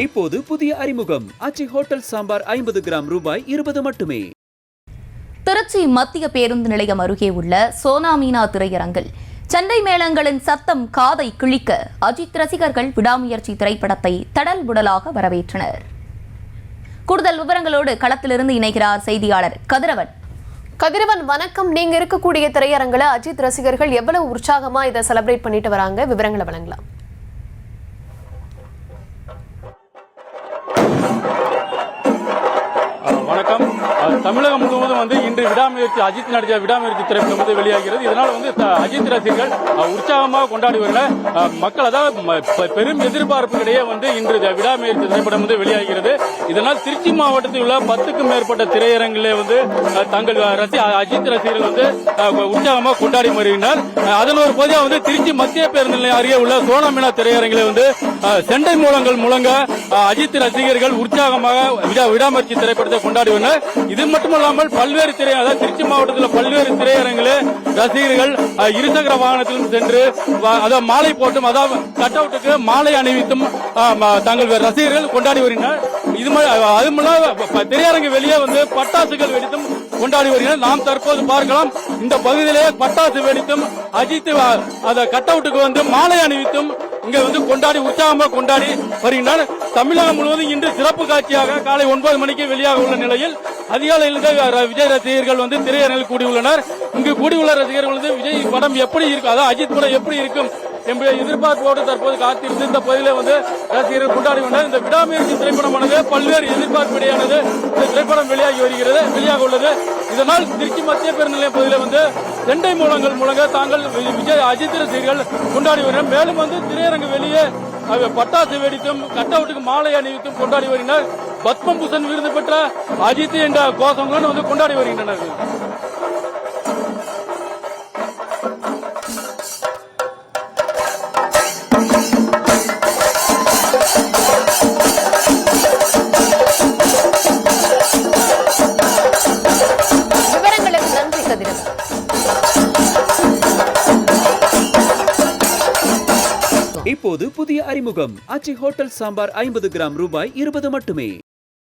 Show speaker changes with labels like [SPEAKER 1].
[SPEAKER 1] இப்போது புதிய அறிமுகம் அச்சி ஹோட்டல் சாம்பார் 50 கிராம் ரூபாய் 20 மட்டுமே.
[SPEAKER 2] திருச்சி மத்திய பேருந்து நிலையம் அருகே உள்ள சோனாமீனா திரையரங்கில் சண்டை மேளங்களின் சத்தம் காதை கிழிக்க அஜித் ரசிகர்கள் விடாமுயற்சி திரைப்படத்தை தடல் புடலாக வரவேற்றனர். கூடுதல் விவரங்களோடு களத்திலிருந்து இணைகிறார் செய்தியாளர் கதிரவன்.
[SPEAKER 3] கதிரவன், வணக்கம். நீங்க இருக்கக்கூடிய திரையரங்குல அஜித் ரசிகர்கள் எவ்வளவு உற்சாகமா இதை செலிப்ரேட் பண்ணிட்டு வராங்க, விவரங்களை வழங்கலாம்.
[SPEAKER 4] வணக்கம். தமிழகம் முழுவதும் இன்று விடாமுயற்சி அஜித் நடித்த விடாமுயற்சி திரைப்படம் வெளியாகிறது. இதனால் அஜித் ரசிகர்கள் உற்சாகமாக கொண்டாடி வருகிற மக்கள், அதாவது பெரும் எதிர்பார்ப்புகளிடையே இன்று விடாமுயற்சி திரைப்படம் வெளியாகிறது. இதனால் திருச்சி மாவட்டத்தில் உள்ள 10க்கும் மேற்பட்ட திரையரங்கிலே தங்கள் அஜித் ரசிகர்கள் உற்சாகமாக கொண்டாடி வருகின்றனர். அதன் ஒரு பகுதியாக திருச்சி மத்திய பேருந்து நிலையம் அருகே உள்ள சோனாமீனா திரையரங்கிலே செண்டை மூலங்கள் முழங்க அஜித் ரசிகர்கள் உற்சாகமாக விடாமுயற்சி திரைப்படத்தை கொண்டாடி வந்தனர். இது மட்டுமல்லாமல் பல்வேறு அதாவது திருச்சி மாவட்டத்தில் பல்வேறு திரையரங்கிலே ரசிகர்கள் இருசக்கர வாகனத்திலும் சென்று மாலை போட்டும், அதாவது கட் அவுட்டுக்கு மாலை அணிவித்தும் தங்கள் ரசிகர்கள் கொண்டாடி வருகின்றனர். அது திரையரங்கு வெளியே பட்டாசுகள் வெடித்தும் கொண்டாடி வருகின்றனர். நாம் தற்போது பார்க்கலாம், இந்த பகுதியிலேயே பட்டாசு வெடித்தும் அஜித் கட் அவுட்டுக்கு மாலை அணிவித்தும் இங்க கொண்டாடி உற்சாகமாக கொண்டாடி வருகின்றனர். தமிழகம் முழுவதும் இன்று சிறப்பு காட்சியாக காலை 9 மணிக்கு வெளியாக உள்ள நிலையில் அதிகாலையிலிருந்து விஜய் ரசிகர்கள் திரையரங்கில் கூடியுள்ளனர். இங்கு கூடியுள்ள ரசிகர்கள் விஜய் படம் எப்படி இருக்கும், அதாவது அஜித் படம் எப்படி இருக்கும் என்ற எதிர்பார்ப்போடு தற்போது காத்திருந்து இந்த பகுதியிலே ரசிகர்கள் கொண்டாடி வந்தனர். இந்த விடாமுயற்சி திரைப்படமானது பல்வேறு எதிர்பார்ப்பிடையானது இந்த திரைப்படம் வெளியாக உள்ளது. இதனால் திருச்சி மத்திய பேருந்து நிலையம் பகுதியிலே செண்டை மூலங்கள் முழங்க தாங்கள் விஜய் அஜித் ரசிகர்கள் கொண்டாடி வருகின்றனர். மேலும் திரையரங்கு வெளியே பட்டாசு வெடித்தும் கட் அவுட்டுக்கு மாலை அணிவித்தும் கொண்டாடி வருகின்றனர். பத்மபூஷன் விருது பெற்ற அஜித் என்ற கோஷங்களுடன் கொண்டாடி வருகின்றனர்.
[SPEAKER 3] விவரங்களுக்கு நன்றி கதிரவன்.
[SPEAKER 1] இப்போது புதிய அறிமுகம் அச்சி ஹோட்டல் சாம்பார் 50 கிராம் ரூபாய் 20 மட்டுமே.